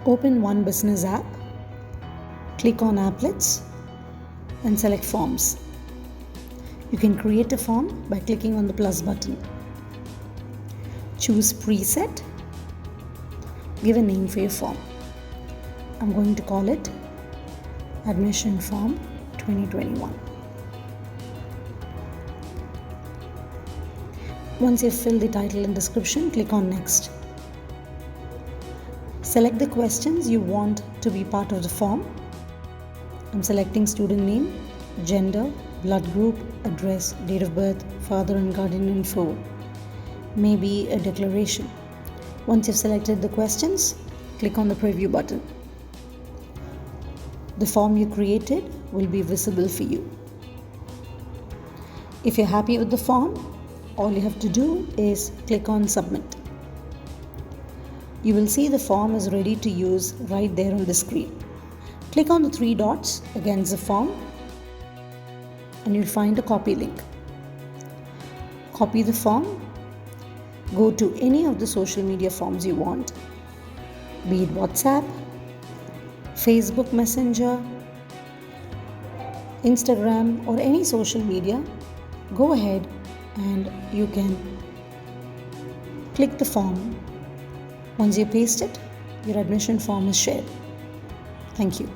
Open One Business app, click on Applets and select Forms. You can create a form by clicking on the plus button. Choose Preset. Give a name for your form. I'm going to call it Admission Form 2021. Once you've filled the title and description, click on Next. Select the questions you want to be part of the form. I'm selecting student name, gender, blood group, address, date of birth, father and guardian info. Maybe a declaration. Once you've selected the questions, click on the preview button. The form you created will be visible for you. If you're happy with the form, all you have to do is click on Submit. You will see the form is ready to use right there on the screen. Click on the 3 dots against the form and you'll find a copy link. Copy the form, go to any of the social media forms you want, be it WhatsApp, Facebook Messenger, Instagram, or any social media. Go ahead and you can click the form. Once you paste it, your admission form is shared. Thank you.